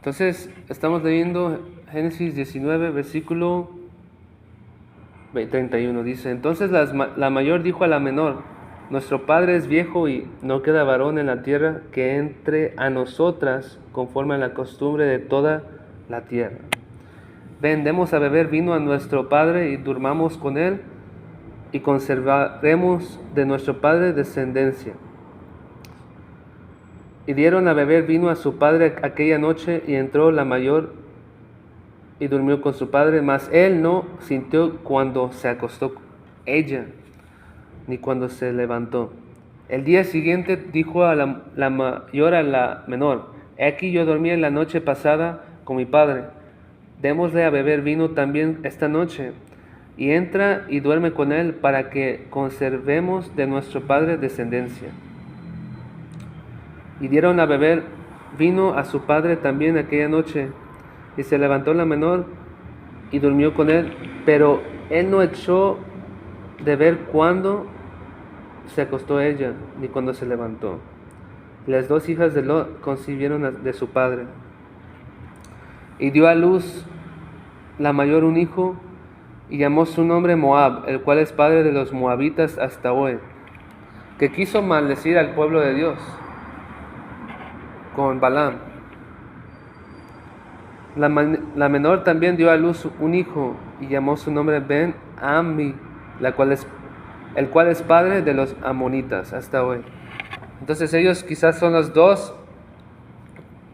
Entonces, estamos leyendo Génesis 19, versículo 31. Dice: entonces la mayor dijo a la menor: nuestro padre es viejo y no queda varón en la tierra que entre a nosotras conforme a la costumbre de toda la tierra. Ven, demos a beber vino a nuestro padre y durmamos con él, y conservaremos de nuestro padre descendencia. Y dieron a beber vino a su padre aquella noche, y entró la mayor y durmió con su padre, mas él no sintió cuando se acostó ella, ni cuando se levantó. El día siguiente dijo a la mayor a la menor: he aquí yo dormí en la noche pasada con mi padre, démosle a beber vino también esta noche, y entra y duerme con él, para que conservemos de nuestro padre descendencia. Y dieron a beber vino a su padre también aquella noche, y se levantó la menor y durmió con él, pero él no echó de ver cuándo se acostó ella, ni cuando se levantó. Las dos hijas de Lot concibieron de su padre, y dio a luz la mayor un hijo, y llamó su nombre Moab, el cual es padre de los moabitas hasta hoy, que quiso maldecir al pueblo de Dios con Balaam. La menor también dio a luz un hijo, y llamó su nombre Ben-Ammi, el cual es padre de los amonitas hasta hoy. Entonces ellos quizás son los dos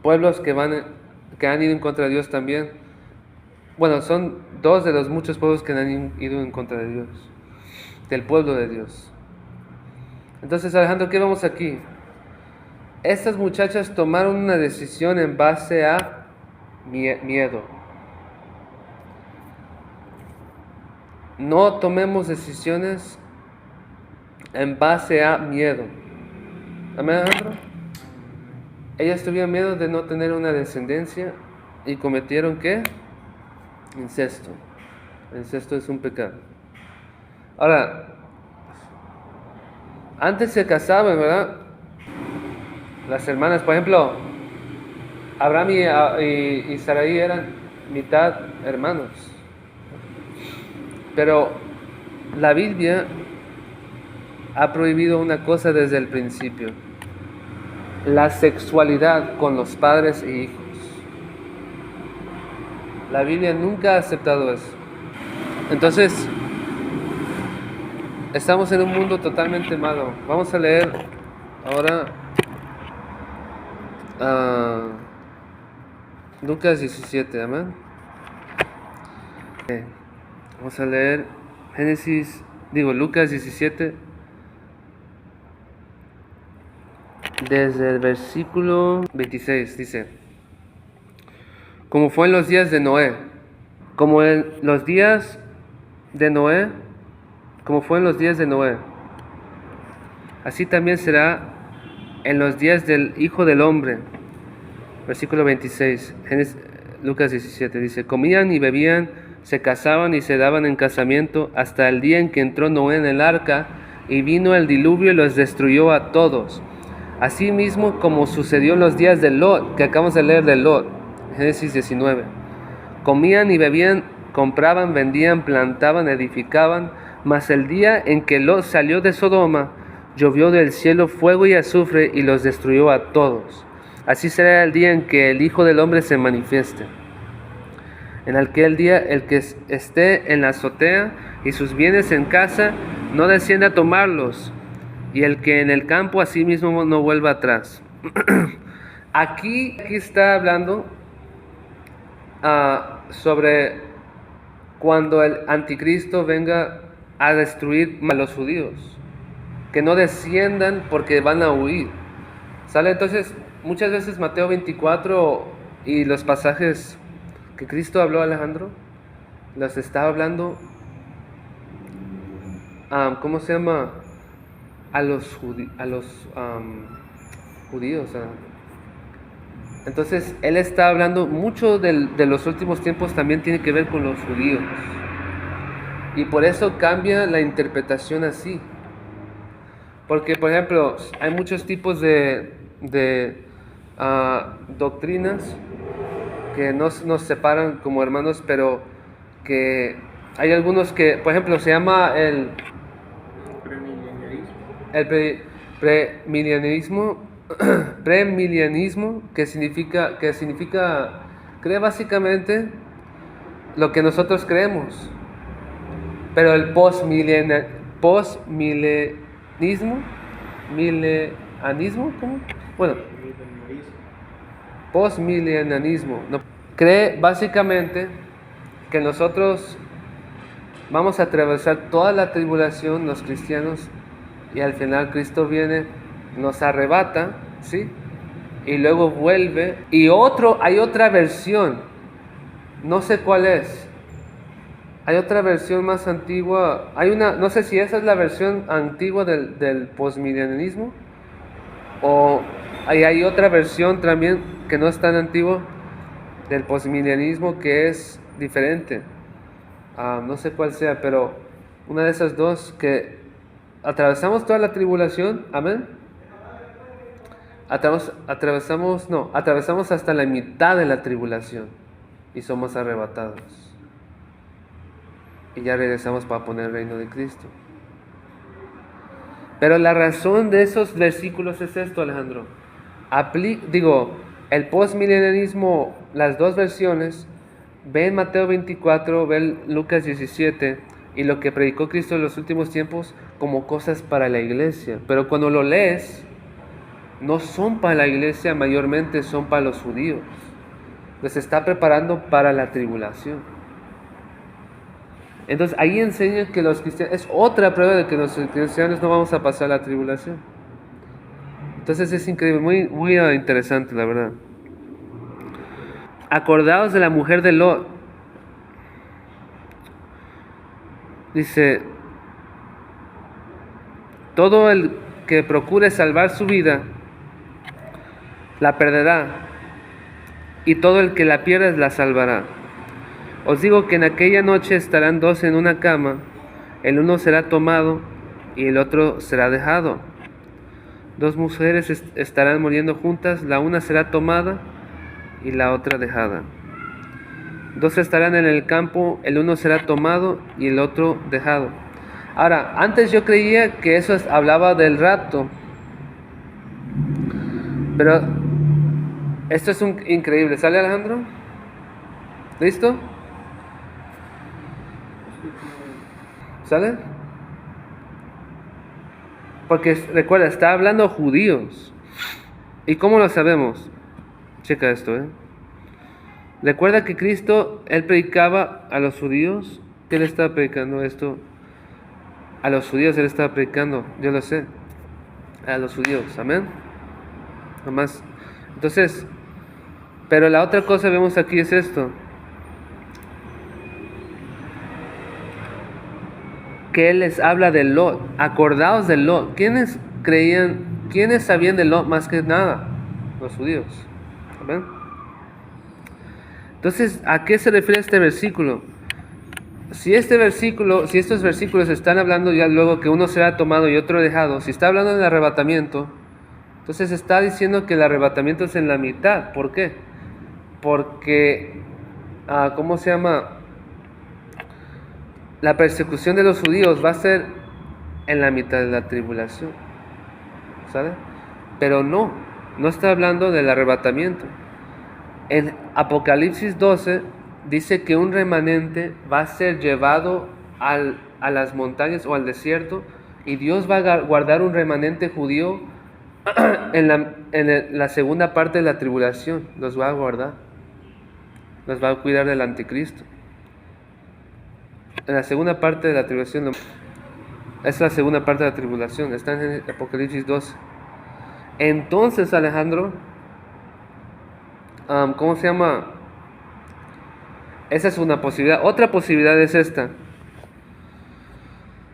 pueblos que han ido en contra de Dios también. Bueno, son dos de los muchos pueblos que han ido en contra de Dios, del pueblo de Dios. Entonces, Alejandro, ¿qué vemos aquí? Estas muchachas tomaron una decisión en base a miedo. No tomemos decisiones en base a miedo. ¿Amén, Alejandro? Ellas tuvieron miedo de no tener una descendencia y cometieron ¿qué? Incesto. El incesto es un pecado. Ahora, antes se casaban, ¿verdad? Las hermanas, por ejemplo, Abraham y Sarai eran mitad hermanos. Pero la Biblia ha prohibido una cosa desde el principio: la sexualidad con los padres e hijos. La Biblia nunca ha aceptado eso. Entonces, estamos en un mundo totalmente malo. Vamos a leer ahora Lucas 17, amén. Vamos a leer Lucas 17, desde el versículo 26, dice: como fue en los días de Noé, como fue en los días de Noé, así también será en los días del Hijo del Hombre. Versículo 26, Lucas 17, dice: comían y bebían, se casaban y se daban en casamiento, hasta el día en que entró Noé en el arca, y vino el diluvio y los destruyó a todos. Asimismo como sucedió en los días de Lot, que acabamos de leer de Lot, Génesis 19. Comían y bebían, compraban, vendían, plantaban, edificaban, mas el día en que Lot salió de Sodoma, llovió del cielo fuego y azufre y los destruyó a todos. Así será el día en que el Hijo del Hombre se manifieste. En aquel día el que esté en la azotea y sus bienes en casa, no descienda a tomarlos, y el que en el campo asimismo no vuelva atrás. Aquí está hablando sobre cuando el anticristo venga a destruir a los judíos, que no desciendan porque van a huir. ¿Sale? Entonces, muchas veces Mateo 24 y los pasajes que Cristo habló, Alejandro, los estaba hablando, ¿cómo se llama? A los judíos. Entonces, él está hablando mucho de los últimos tiempos, también tiene que ver con los judíos. Y por eso cambia la interpretación así. Porque, por ejemplo, hay muchos tipos de doctrinas que nos separan como hermanos, pero que hay algunos que, por ejemplo, se llama el premilenialismo, premilenialismo, que significa, cree básicamente lo que nosotros creemos, pero el milenanismo, ¿cómo? Bueno, postmilenarismo, no, cree básicamente que nosotros vamos a atravesar toda la tribulación, los cristianos, y al final Cristo viene, nos arrebata, ¿sí? Y luego vuelve. Y hay otra versión, no sé cuál es. Hay otra versión más antigua, no sé si esa es la versión antigua del postmilenarismo, o hay otra versión también que no es tan antigua del postmilenarismo que es diferente. No sé cuál sea, pero una de esas dos, que atravesamos toda la tribulación, amén. Atravesamos hasta la mitad de la tribulación y somos arrebatados. Y ya regresamos para poner el reino de Cristo. Pero la razón de esos versículos es esto, Alejandro. El postmilenarismo, las dos versiones, ve en Mateo 24, ve en Lucas 17, y lo que predicó Cristo en los últimos tiempos como cosas para la iglesia. Pero cuando lo lees, no son para la iglesia, mayormente son para los judíos. Les está preparando para la tribulación. Entonces ahí enseñan que los cristianos, es otra prueba de que los cristianos no vamos a pasar la tribulación. Entonces es increíble, muy, muy interesante, la verdad. Acordaos de la mujer de Lot. Dice, todo el que procure salvar su vida, la perderá, y todo el que la pierda la salvará. Os digo que en aquella noche estarán dos en una cama, el uno será tomado y el otro será dejado. Dos mujeres estarán muriendo juntas, la una será tomada y la otra dejada. Dos estarán en el campo, el uno será tomado y el otro dejado. Ahora, antes yo creía que eso hablaba del rapto, pero esto es increíble. ¿Sale, Alejandro? ¿Listo? ¿Sale? Porque recuerda, está hablando judíos. ¿Y cómo lo sabemos? Checa esto, Recuerda que Cristo, Él predicaba a los judíos. ¿Qué le estaba predicando esto? A los judíos Él estaba predicando, yo lo sé. A los judíos, amén. Nomás. Entonces, pero la otra cosa que vemos aquí es esto. Que Él les habla de Lot. Acordaos de Lot. ¿Quiénes sabían de Lot más que nada? Los judíos. ¿Ven? Entonces, ¿a qué se refiere este versículo? Si estos versículos están hablando ya luego que uno será tomado y otro dejado, si está hablando del arrebatamiento, entonces está diciendo que el arrebatamiento es en la mitad. ¿Por qué? Porque, ¿cómo se llama? La persecución de los judíos va a ser en la mitad de la tribulación, ¿sabe? Pero no está hablando del arrebatamiento. En Apocalipsis 12 dice que un remanente va a ser llevado a las montañas o al desierto, y Dios va a guardar un remanente judío en la segunda parte de la tribulación. Los va a guardar, los va a cuidar del anticristo. En la segunda parte de la tribulación, es la segunda parte de la tribulación, está en Apocalipsis 12. Entonces, Alejandro, ¿cómo se llama? Esa es una posibilidad. Otra posibilidad es esta.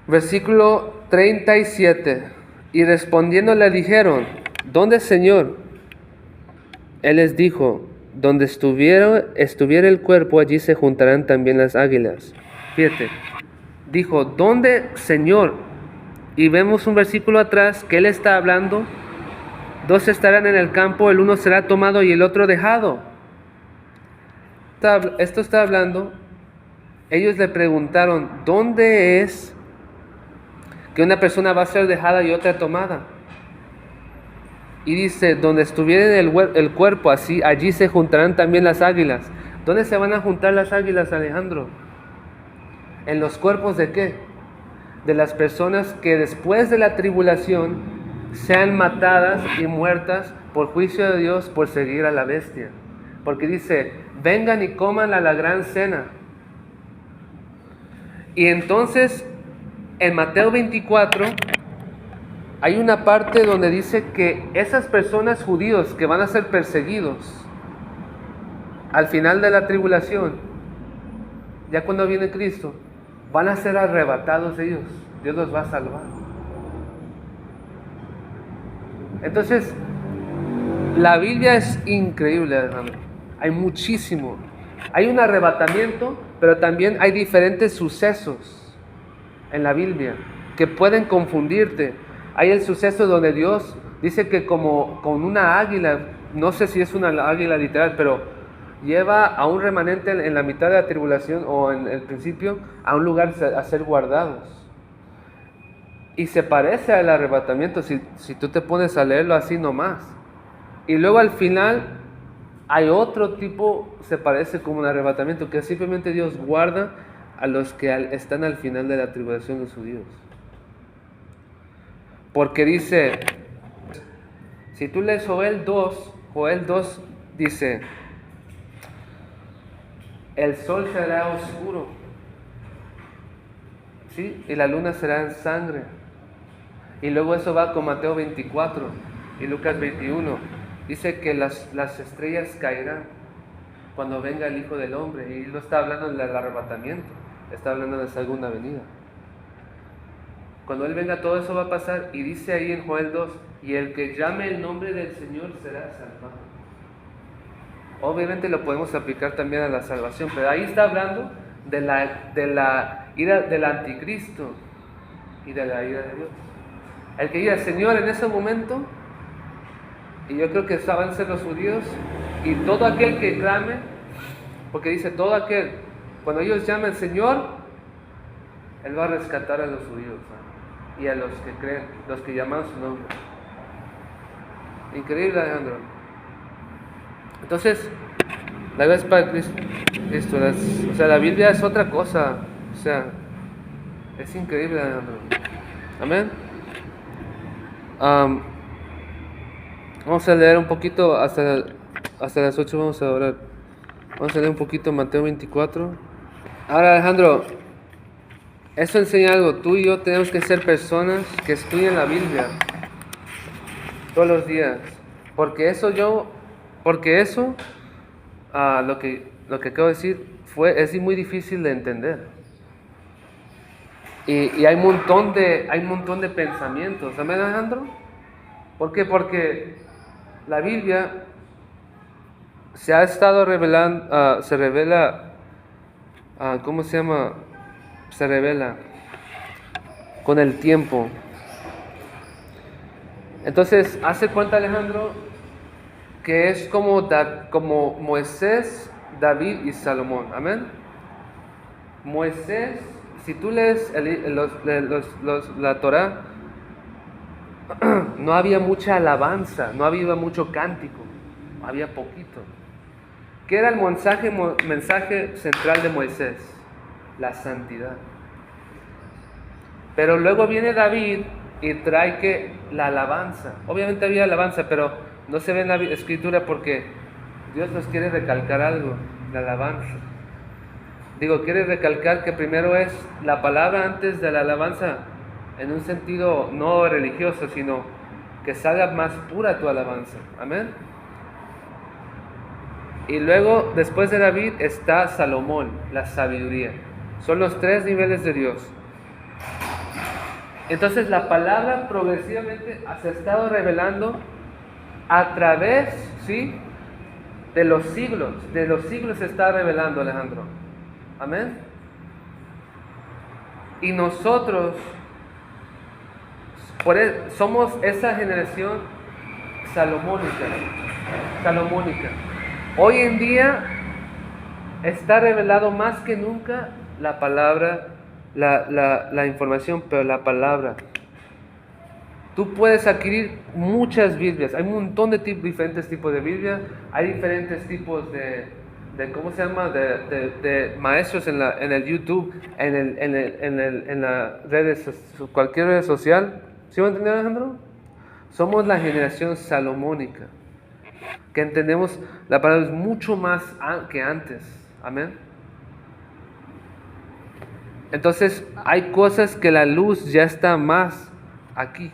Versículo 37. Y respondiendo le dijeron, ¿dónde, Señor? Él les dijo, donde estuviera el cuerpo, allí se juntarán también las águilas. Fíjate, dijo, ¿dónde, Señor? Y vemos un versículo atrás que Él está hablando. Dos estarán en el campo, el uno será tomado y el otro dejado. esto está hablando, ellos le preguntaron, ¿dónde es que una persona va a ser dejada y otra tomada? Y dice, donde estuviera el cuerpo así, allí se juntarán también las águilas. ¿Dónde se van a juntar las águilas, Alejandro? ¿En los cuerpos de qué? De las personas que después de la tribulación sean matadas y muertas por juicio de Dios por seguir a la bestia. Porque dice, vengan y coman a la gran cena. Y entonces, en Mateo 24, hay una parte donde dice que esas personas judíos que van a ser perseguidos al final de la tribulación, ya cuando viene Cristo, van a ser arrebatados ellos. Dios los va a salvar. Entonces, la Biblia es increíble, hermano. Hay muchísimo. Hay un arrebatamiento, pero también hay diferentes sucesos en la Biblia que pueden confundirte. Hay el suceso donde Dios dice que como con una águila, no sé si es una águila literal, pero lleva a un remanente en la mitad de la tribulación o en el principio a un lugar a ser guardados. Y se parece al arrebatamiento si tú te pones a leerlo así nomás. Y luego al final hay otro tipo, se parece como un arrebatamiento, que simplemente Dios guarda a los que están al final de la tribulación, los judíos. Porque dice, si tú lees Joel 2 dice, el sol será oscuro, ¿sí? Y la luna será en sangre. Y luego eso va con Mateo 24 y Lucas 21. Dice que las estrellas caerán cuando venga el Hijo del Hombre. Y no está hablando del arrebatamiento, está hablando de la segunda venida. Cuando Él venga, todo eso va a pasar. Y dice ahí en Joel 2, y el que llame el nombre del Señor será salvado. Obviamente lo podemos aplicar también a la salvación, pero ahí está hablando de la ira del anticristo y de la ira de Dios. El que diga Señor en ese momento, y yo creo que van a ser los judíos, y todo aquel que clame, porque dice todo aquel, cuando ellos llamen Señor, Él va a rescatar a los judíos, ¿no? Y a los que creen, los que llaman su nombre. Increíble, Alejandro. Entonces, la vida es para Cristo. O sea, la Biblia es otra cosa. O sea, es increíble, Alejandro. Amén. Vamos a leer un poquito hasta las 8 vamos a orar. Vamos a leer un poquito Mateo 24. Ahora, Alejandro, esto enseña algo. Tú y yo tenemos que ser personas que estudian la Biblia todos los días. Porque eso, lo que acabo de decir, es muy difícil de entender. Y hay un montón de pensamientos. ¿Amén, Alejandro? ¿Por qué? Porque la Biblia se ha estado revelando, se revela, ¿cómo se llama? Se revela con el tiempo. Entonces, hace cuenta, Alejandro, que es como Moisés, David y Salomón. Amén. Moisés, si tú lees la Torá, no había mucha alabanza, no había mucho cántico, había poquito. ¿Qué era el mensaje central de Moisés? La santidad. Pero luego viene David y trae que la alabanza. Obviamente había alabanza, pero no se ve en la escritura porque Dios nos quiere recalcar algo, la alabanza. Quiere recalcar que primero es la palabra antes de la alabanza, en un sentido no religioso, sino que salga más pura tu alabanza. Amén. Y luego, después de David, está Salomón, la sabiduría. Son los 3 niveles de Dios. Entonces la palabra progresivamente se ha estado revelando a través, ¿sí?, de los siglos. De los siglos se está revelando, Alejandro. Amén. Y nosotros somos esa generación salomónica. Hoy en día Está revelado más que nunca la palabra, la información, pero la palabra. Tú puedes adquirir muchas Biblias, hay un montón de diferentes tipos de Biblia, hay diferentes tipos de ¿cómo se llama? De maestros en el YouTube, en las redes, cualquier red social. ¿Sí me entiendes, Alejandro? Somos la generación salomónica, que entendemos la palabra es mucho más que antes. Amén. Entonces hay cosas que la luz ya está más aquí.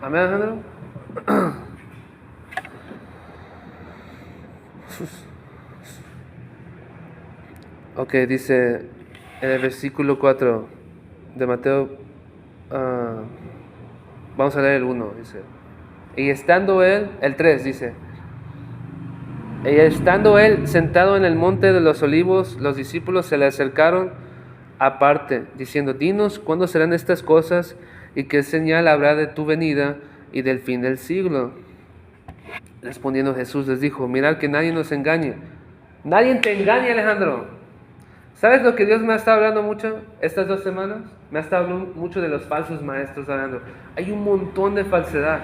Amén, Alejandro. Ok, dice en el versículo 4 de Mateo, vamos a leer el 1, dice, y estando él, el 3 dice, y estando él sentado en el monte de los olivos, los discípulos se le acercaron aparte, diciendo, dinos cuándo serán estas cosas y qué señal habrá de tu venida y del fin del siglo. Respondiendo Jesús les dijo, mirad que nadie nos engañe. Nadie te engañe, Alejandro. ¿Sabes lo que Dios me ha estado hablando mucho estas 2 semanas? Me ha estado hablando mucho de los falsos maestros, Alejandro. Hay un montón de falsedad.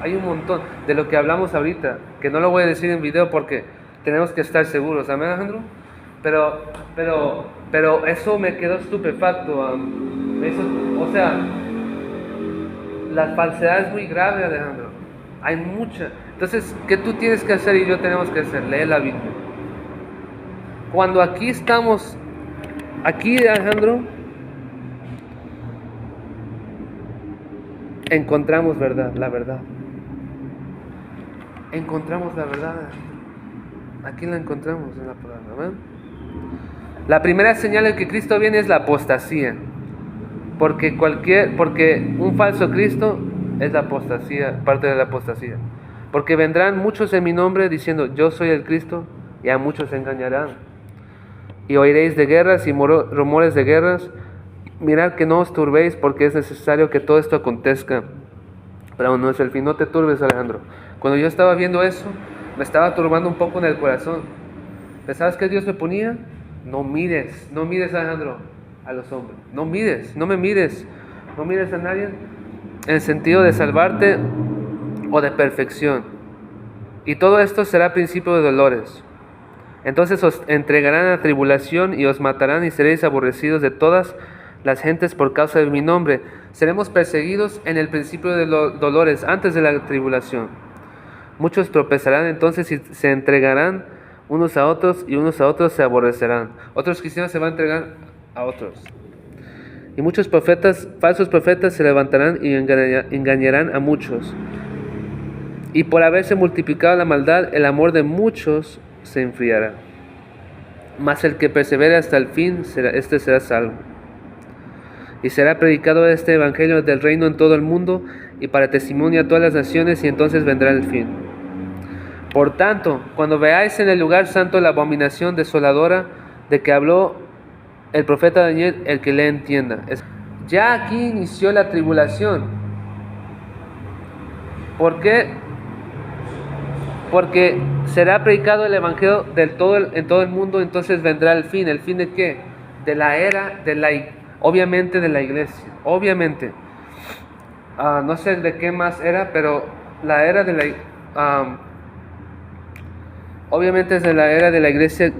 Hay un montón de lo que hablamos ahorita, que no lo voy a decir en video porque tenemos que estar seguros. ¿Amén, Alejandro? Pero eso me quedó estupefacto. O sea, la falsedad es muy grave, Alejandro. Hay mucha. Entonces, ¿qué tú tienes que hacer y yo tenemos que hacer? Leer la Biblia. Cuando aquí estamos, aquí, Alejandro, encontramos verdad, la verdad. Encontramos la verdad. Aquí la encontramos en la palabra, ¿verdad? La primera señal de que Cristo viene es la apostasía. Porque un falso Cristo es la apostasía, parte de la apostasía. Porque vendrán muchos en mi nombre diciendo, yo soy el Cristo, y a muchos se engañarán. Y oiréis de guerras y rumores de guerras. Mirad que no os turbéis, porque es necesario que todo esto acontezca, pero aún no es el fin. No te turbes, Alejandro. Cuando yo estaba viendo eso, me estaba turbando un poco en el corazón. ¿Sabes qué Dios me ponía? No mires, Alejandro, a los hombres. No mires, no me mires. No mires a nadie en el sentido de salvarte o de perfección. Y todo esto será principio de dolores. Entonces os entregarán a tribulación y os matarán y seréis aborrecidos de todas las gentes por causa de mi nombre. Seremos perseguidos en el principio de los dolores, antes de la tribulación. Muchos tropezarán entonces y se entregarán unos a otros y unos a otros se aborrecerán. Otros cristianos se van a entregar a otros. Y muchos falsos profetas se levantarán y engañarán a muchos. Y por haberse multiplicado la maldad, el amor de muchos se enfriará. Mas el que persevere hasta el fin, este será salvo. Y será predicado este evangelio del reino en todo el mundo y para testimonio a todas las naciones, y entonces vendrá el fin. Por tanto, cuando veáis en el lugar santo la abominación desoladora de que habló el profeta Daniel, el que le entienda. Ya aquí inició la tribulación. ¿Por qué? Porque será predicado el evangelio en todo el mundo, entonces vendrá el fin. ¿El fin de qué? De la era, obviamente de la iglesia. Obviamente. No sé de qué más era, pero la era de la... obviamente es de la era de la iglesia.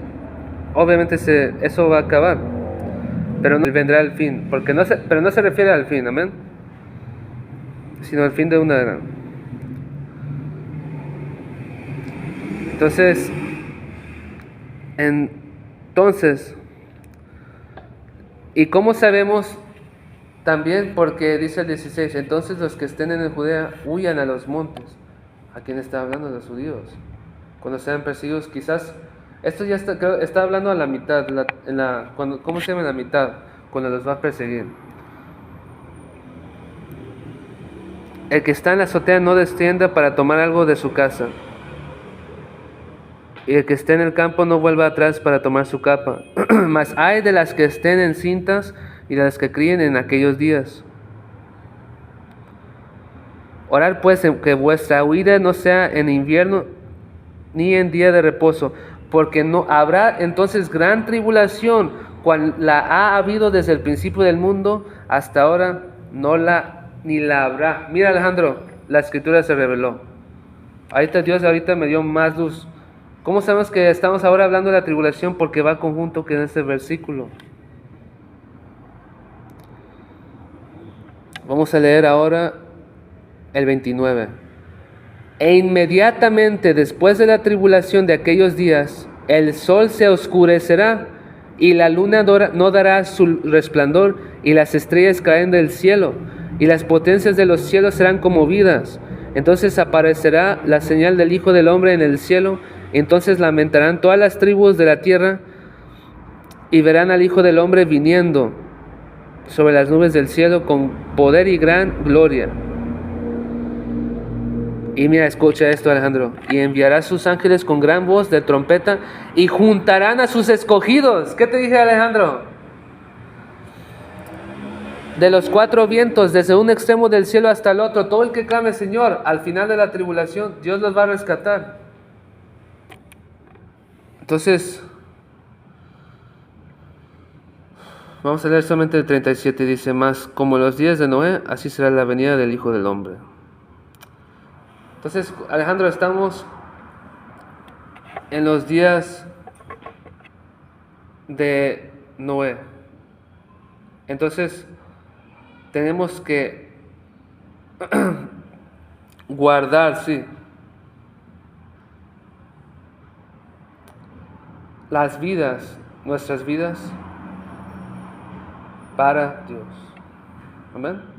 Obviamente eso va a acabar. Pero no vendrá el fin. Pero no se refiere al fin, amén. Sino al fin de una era. Entonces, ¿y cómo sabemos? También porque dice el 16, entonces los que estén en Judea huyan a los montes. ¿A quién está hablando? De los judíos. Cuando sean perseguidos, quizás, esto ya está hablando a la mitad, ¿cómo se llama la mitad? Cuando los va a perseguir. El que está en la azotea no descienda para tomar algo de su casa. Y el que esté en el campo no vuelva atrás para tomar su capa. Mas hay de las que estén encintas y de las que críen en aquellos días. Orad pues que vuestra huida no sea en invierno ni en día de reposo, porque no habrá entonces gran tribulación, cual la ha habido desde el principio del mundo hasta ahora, no la ni la habrá. Mira, Alejandro, la escritura se reveló. Dios ahorita me dio más luz. ¿Cómo sabemos que estamos ahora hablando de la tribulación? Porque va conjunto con este versículo. Vamos a leer ahora el 29. E inmediatamente después de la tribulación de aquellos días, el sol se oscurecerá y la luna no dará su resplandor, y las estrellas caen del cielo, y las potencias de los cielos serán conmovidas. Entonces aparecerá la señal del Hijo del Hombre en el cielo. Entonces lamentarán todas las tribus de la tierra y verán al Hijo del Hombre viniendo sobre las nubes del cielo con poder y gran gloria. Y mira, escucha esto, Alejandro. Y enviará a sus ángeles con gran voz de trompeta y juntarán a sus escogidos. ¿Qué te dije, Alejandro? De los cuatro vientos, desde un extremo del cielo hasta el otro. Todo el que clame, Señor, al final de la tribulación, Dios los va a rescatar. Entonces, vamos a leer solamente el 37. Dice más, como los días de Noé, así será la venida del Hijo del Hombre. Entonces, Alejandro, estamos en los días de Noé. Entonces, tenemos que guardar, sí, las vidas, nuestras vidas, para Dios. Amén.